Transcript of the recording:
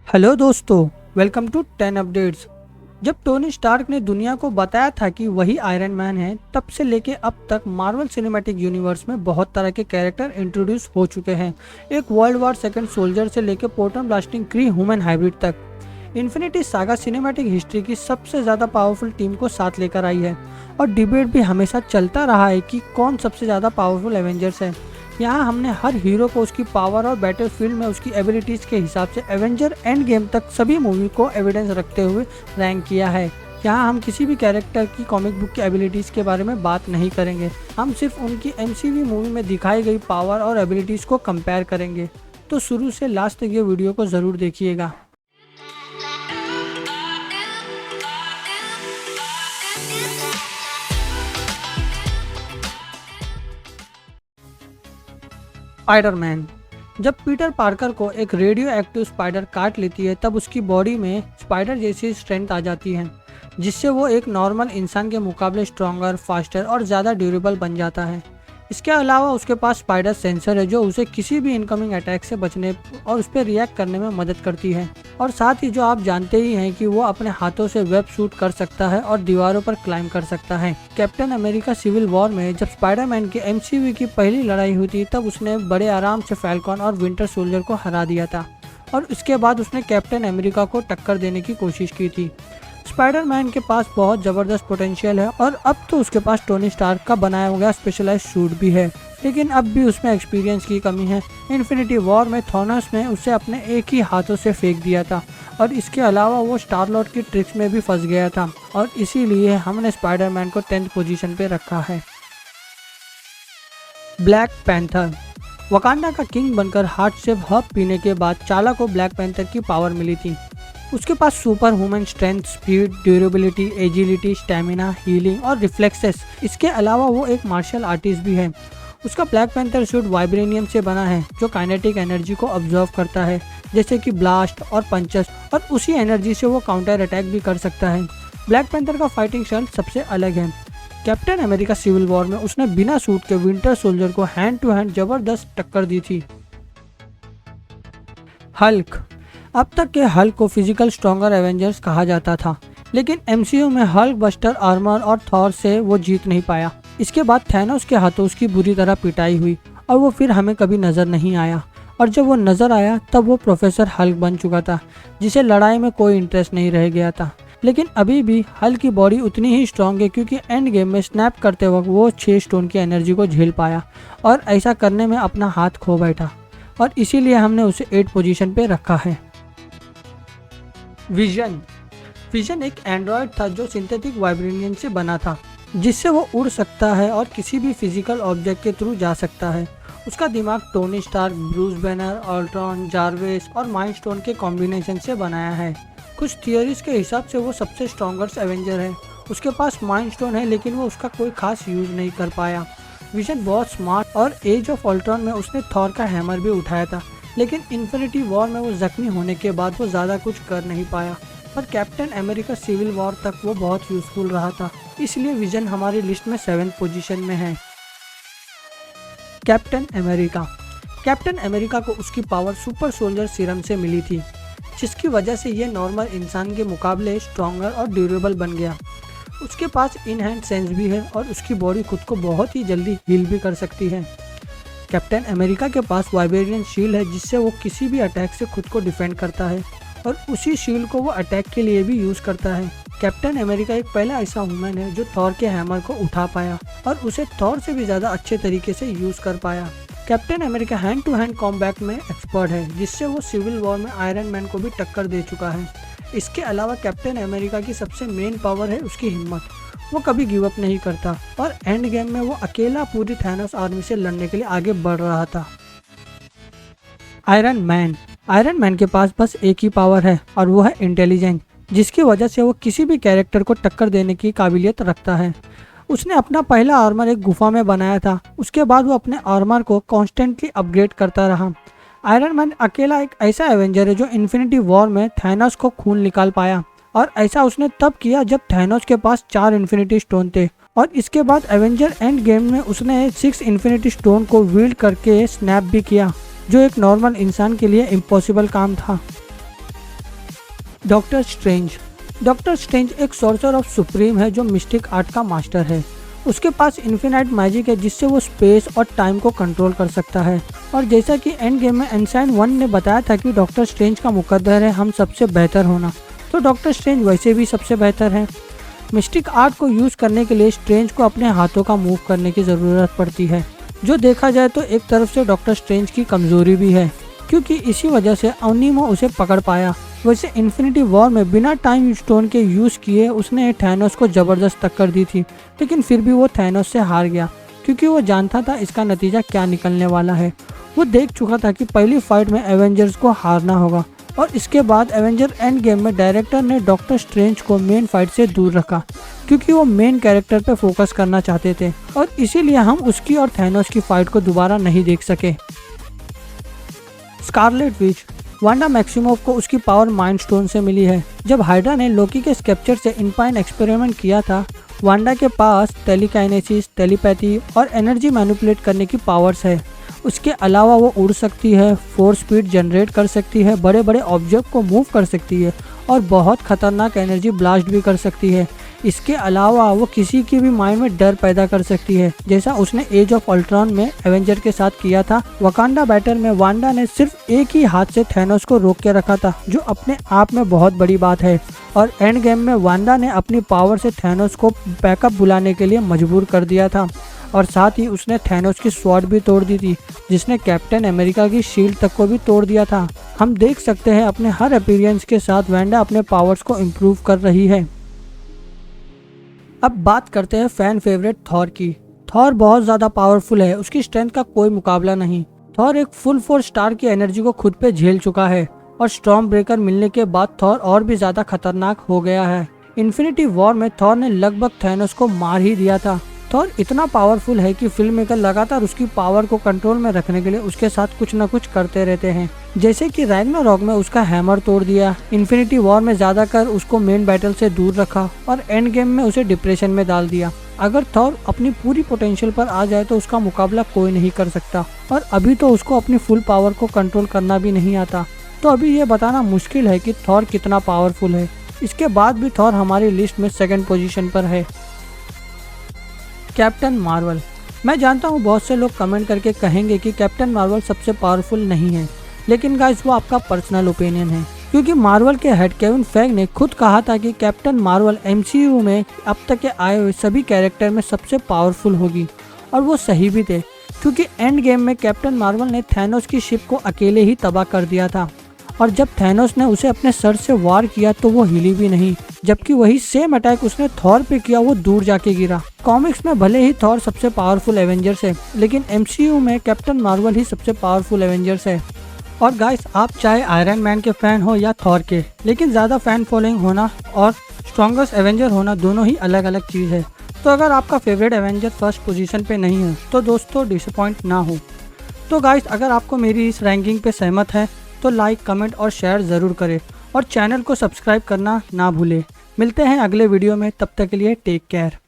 Hello दोस्तों, welcome to 10 updates. जब Tony Stark ने दुनिया को बताया था कि वही आयरन मैन है, तब से लेके अब तक मार्वल सिनेमैटिक यूनिवर्स में बहुत तरह के कैरेक्टर इंट्रोड्यूस हो चुके हैं। एक वर्ल्ड वॉर सेकंड सोल्जर से लेके पोर्टल ब्लास्टिंग क्री ह्यूमन हाइब्रिड तक। इन्फिनिटी सागा सिनेमैटिक हिस्ट्री की सबसे ज़्यादा पावरफुल टीम को साथ लेकर आई है और डिबेट भी हमेशा चलता रहा है कि कौन सबसे ज़्यादा पावरफुल एवेंजर्स है। यहाँ हमने हर हीरो को उसकी पावर और बैटलफील्ड में उसकी एबिलिटीज़ के हिसाब से एवेंजर एंड गेम तक सभी मूवी को एविडेंस रखते हुए रैंक किया है। यहाँ हम किसी भी कैरेक्टर की कॉमिक बुक की एबिलिटीज़ के बारे में बात नहीं करेंगे, हम सिर्फ उनकी एमसीयू मूवी में दिखाई गई पावर और एबिलिटीज़ को कंपेयर करेंगे। तो शुरू से लास्ट तक ये वीडियो को ज़रूर देखिएगा। स्पाइडरमैन। जब पीटर पार्कर को एक रेडियो एक्टिव स्पाइडर काट लेती है, तब उसकी बॉडी में स्पाइडर जैसी स्ट्रेंथ आ जाती है, जिससे वो एक नॉर्मल इंसान के मुकाबले स्ट्रॉन्गर, फास्टर और ज़्यादा ड्यूरेबल बन जाता है। इसके अलावा उसके पास स्पाइडर सेंसर है जो उसे किसी भी इनकमिंग अटैक से बचने और उस पर रिएक्ट करने में मदद करती है। और साथ ही जो आप जानते ही हैं कि वो अपने हाथों से वेब शूट कर सकता है और दीवारों पर क्लाइंब कर सकता है। कैप्टन अमेरिका सिविल वॉर में जब स्पाइडरमैन की एमसीयू की पहली लड़ाई हुई थी, तब उसने बड़े आराम से फैल्कॉन और विंटर सोल्जर को हरा दिया था और उसके बाद उसने कैप्टन अमेरिका को टक्कर देने की कोशिश की थी। स्पाइडरमैन के पास बहुत ज़बरदस्त पोटेंशियल है और अब तो उसके पास टोनी स्टार्क का बनाया हुआ स्पेशलाइज्ड सूट भी है, लेकिन अब भी उसमें एक्सपीरियंस की कमी है। इन्फिनिटी वॉर में थॉनस ने उसे अपने एक ही हाथों से फेंक दिया था और इसके अलावा वो स्टार लॉर्ड की ट्रिक्स में भी फंस गया था और इसीलिए हमने स्पाइडरमैन को 10th पोजीशन पे रखा है। Black panther. वकांडा का किंग बनकर हार्ट शेप हर्ब पीने के बाद चाला को ब्लैक पैंथर की पावर मिली थी। उसके पास super human strength, speed, durability, agility, stamina, healing और रिफ्लेक्सेस। इसके अलावा वो एक मार्शल आर्टिस्ट भी है। उसका ब्लैक पैंथर सूट वाइब्रेनियम से बना है जो काइनेटिक एनर्जी को ऑब्जर्व करता है, जैसे कि ब्लास्ट और पंचेस, और उसी एनर्जी से वो काउंटर अटैक भी कर सकता है। ब्लैक पैंथर का फाइटिंग स्टाइल सबसे अलग है। कैप्टन अमेरिका सिविल वॉर में उसने बिना सूट के विंटर सोल्जर को हैंड टू हैंड जबरदस्त टक्कर दी थी। हल्क। अब तक के हल्क को फिजिकल स्ट्रॉन्गर एवेंजर्स कहा जाता था, लेकिन एमसीयू में हल्क बस्टर आर्मर और थॉर से वो जीत नहीं पाया। इसके बाद थैनोस के हाथों उसकी बुरी तरह पिटाई हुई और वो फिर हमें कभी नज़र नहीं आया, और जब वो नज़र आया तब वो प्रोफेसर हल्क बन चुका था, जिसे लड़ाई में कोई इंटरेस्ट नहीं रह गया था। लेकिन अभी भी हल्क की बॉडी उतनी ही स्ट्रॉन्ग है, क्योंकि एंड गेम में स्नैप करते वक्त वो 6 स्टोन की एनर्जी को झेल पाया और ऐसा करने में अपना हाथ खो बैठा, और इसीलिए हमने उसे 8th पोजीशन पे रखा है। विजन एक एंड्रॉयड था जो सिंथेटिक वाइब्रेनियम से बना था, जिससे वो उड़ सकता है और किसी भी फिजिकल ऑब्जेक्ट के थ्रू जा सकता है। उसका दिमाग Tony Stark, Bruce Banner, Ultron, Jarvis और माइंड स्टोन के कॉम्बिनेशन से बनाया है। कुछ थियोरीज के हिसाब से वो सबसे स्ट्रॉन्गेस्ट एवेंजर है। उसके पास माइंड स्टोन है, लेकिन वो उसका कोई खास यूज नहीं कर पाया। विजन बहुत स्मार्ट और एज ऑफ अल्ट्रॉन में उसने थॉर का हैमर भी उठाया था, लेकिन इन्फिनिटी वॉर में वो जख्मी होने के बाद वो ज़्यादा कुछ कर नहीं पाया। पर कैप्टन अमेरिका सिविल वॉर तक वो बहुत यूजफुल रहा था, इसलिए विजन हमारी लिस्ट में 7th पोजीशन में है। कैप्टन अमेरिका को उसकी पावर सुपर सोल्जर सीरम से मिली थी, जिसकी वजह से ये नॉर्मल इंसान के मुकाबले स्ट्रॉन्गर और ड्यूरेबल बन गया। उसके पास इन हैंड सेंस भी है और उसकी बॉडी खुद को बहुत ही जल्दी हील भी कर सकती है। कैप्टन अमेरिका के पास वाइब्रेनियम शील्ड है, जिससे वो किसी भी अटैक से खुद को डिफेंड करता है और उसी शील्ड को वो अटैक के लिए भी यूज़ करता है। कैप्टन अमेरिका एक पहला ऐसा वुमन है जो थॉर के हैमर को उठा पाया और उसे थॉर से भी ज़्यादा अच्छे तरीके से यूज़ कर पाया। Captain America hand to hand combat में एक्सपर्ट है, जिससे वो सिविल वॉर में आयरन मैन को भी टक्कर दे चुका है। इसके अलावा कैप्टन अमेरिका की सबसे मेन पावर है उसकी हिम्मत। वो कभी गिव अप नहीं करता और एंड गेम में वो अकेला पूरी थैनोस आर्मी से लड़ने के लिए आगे बढ़ रहा था। आयरन मैन के पास बस एक ही पावर है और वो है इंटेलिजेंस, जिसकी वजह से वो किसी भी कैरेक्टर को टक्कर देने की काबिलियत रखता है। उसने अपना पहला आर्मर एक गुफा में बनाया था, उसके बाद वो अपने आर्मर को कॉन्स्टेंटली अपग्रेड करता रहा। आयरन मैन अकेला एक ऐसा एवेंजर है जो इन्फिनिटी वॉर में थैनोस को खून निकाल पाया, और ऐसा उसने तब किया जब थैनोस के पास 4 इन्फिनिटी स्टोन थे, और इसके बाद एवेंजर एंड गेम में उसने 6 इन्फिनिटी स्टोन को विल्ड करके स्नैप भी किया, जो एक नॉर्मल इंसान के लिए इम्पॉसिबल काम था। डॉक्टर स्ट्रेंज एक सॉर्सर ऑफ सुप्रीम है जो मिस्टिक आर्ट का मास्टर है। उसके पास इन्फिनाइट मैजिक है जिससे वो स्पेस और टाइम को कंट्रोल कर सकता है। और जैसा कि एंड गेम में एनसाइन 1 ने बताया था कि डॉक्टर स्ट्रेंज का मुकद्दर है हम सबसे बेहतर होना, तो डॉक्टर स्ट्रेंज वैसे भी सबसे बेहतर है। मिस्टिक आर्ट को यूज़ करने के लिए स्ट्रेंज को अपने हाथों का मूव करने की ज़रूरत पड़ती है, जो देखा जाए तो एक तरफ से डॉक्टर स्ट्रेंज की कमज़ोरी भी है, क्योंकि इसी वजह से ओनिमो उसे पकड़ पाया। वैसे इन्फिनिटी वॉर में बिना टाइम स्टोन के यूज़ किए उसने थैनोस को ज़बरदस्त टक्कर दी थी, लेकिन फिर भी वो थैनोस से हार गया, क्योंकि वो जानता था इसका नतीजा क्या निकलने वाला है। वो देख चुका था कि पहली फाइट में एवेंजर्स को हारना होगा, और इसके बाद एवेंजर एंड गेम में डायरेक्टर ने डॉक्टर स्ट्रेंज को मेन फाइट से दूर रखा, क्योंकि वो मेन कैरेक्टर पे फोकस करना चाहते थे, और इसीलिए हम उसकी और थैनोस की फाइट को दोबारा नहीं देख सके। स्कारलेट विच वांडा मैक्सिमोव को उसकी पावर माइंड स्टोन से मिली है। जब हाइड्रा ने लोकी के स्केप्चर से इनपाइन एक्सपेरिमेंट किया था, वांडा के पास टेलीकाइनेसिस, टेलीपैथी और एनर्जी मैनिपुलेट करने की पावर्स है। उसके अलावा वो उड़ सकती है, फोर्स स्पीड जनरेट कर सकती है, बड़े बड़े ऑब्जेक्ट को मूव कर सकती है और बहुत खतरनाक एनर्जी ब्लास्ट भी कर सकती है। इसके अलावा वो किसी की भी माइंड में डर पैदा कर सकती है, जैसा उसने एज ऑफ अल्ट्रॉन में एवेंजर के साथ किया था। वकांडा बैटल में वांडा ने सिर्फ एक ही हाथ से थैनोस को रोक के रखा था, जो अपने आप में बहुत बड़ी बात है। और एंड गेम में वांडा ने अपनी पावर से थैनोस को बैकअप बुलाने के लिए मजबूर कर दिया था, और साथ ही उसने थैनोस की स्वॉर्ड भी तोड़ दी थी, जिसने कैप्टन अमेरिका की शील्ड तक को भी तोड़ दिया था। हम देख सकते हैं अपने हर अपीयरेंस के साथ वांडा अपने पावर्स को इम्प्रूव कर रही है। अब बात करते हैं फैन फेवरेट थॉर की। थॉर बहुत ज़्यादा पावरफुल है, उसकी स्ट्रेंथ का कोई मुकाबला नहीं। थॉर एक फुल 4 स्टार की एनर्जी को खुद पे झेल चुका है, और स्टॉर्म ब्रेकर मिलने के बाद थॉर और भी ज़्यादा खतरनाक हो गया है। इन्फिनिटी वॉर में थॉर ने लगभग थैनोस को मार ही दिया था। थॉर इतना पावरफुल है कि फिल्म मेकर लगातार उसकी पावर को कंट्रोल में रखने के लिए उसके साथ कुछ न कुछ करते रहते हैं, जैसे कि रैग्नारॉक में उसका हैमर तोड़ दिया, इन्फिनिटी वॉर में ज्यादा कर उसको मेन बैटल से दूर रखा, और एंड गेम में उसे डिप्रेशन में डाल दिया। अगर थॉर अपनी पूरी पोटेंशियल पर आ जाए तो उसका मुकाबला कोई नहीं कर सकता, और अभी तो उसको अपनी फुल पावर को कंट्रोल करना भी नहीं आता। तो अभी ये बताना मुश्किल है कि थॉर कितना पावरफुल है। इसके बाद भी थॉर हमारी लिस्ट में 2nd पोजीशन पर है। Captain Marvel. मैं जानता हूँ बहुत से लोग कमेंट करके कहेंगे कि कैप्टन मार्वल सबसे पावरफुल नहीं है, लेकिन गाइस वो आपका पर्सनल ओपिनियन है, क्योंकि मार्वल के हेड केविन फेग ने खुद कहा था कि कैप्टन मार्वल MCU में अब तक के आए हुए सभी कैरेक्टर में सबसे पावरफुल होगी, और वो सही भी थे, क्योंकि एंड गेम में कैप्टन मार्वल ने थैनोस की शिप को अकेले ही तबाह कर दिया था, और जब थैनोस ने उसे अपने सर से वार किया तो वो हिली भी नहीं, जबकि वही सेम अटैक उसने थॉर पे किया, वो दूर जाके गिरा। कॉमिक्स में भले ही थॉर सबसे पावरफुल एवेंजर्स है, लेकिन MCU में कैप्टन मार्वल ही सबसे पावरफुल एवेंजर्स है। और गाइस, आप चाहे आयरन मैन के फैन हो या थॉर के, लेकिन ज़्यादा फैन फॉलोइंग होना और स्ट्रॉन्गेस्ट एवेंजर होना दोनों ही अलग अलग चीज़ है। तो अगर आपका फेवरेट एवेंजर फर्स्ट पोजीशन पे नहीं है तो दोस्तों डिसअपॉइंट ना हो। तो गाइस, अगर आपको मेरी इस रैंकिंग पे सहमत है तो लाइक, कमेंट और शेयर ज़रूर करें, और चैनल को सब्सक्राइब करना ना भूलें। मिलते हैं अगले वीडियो में, तब तक के लिए टेक केयर।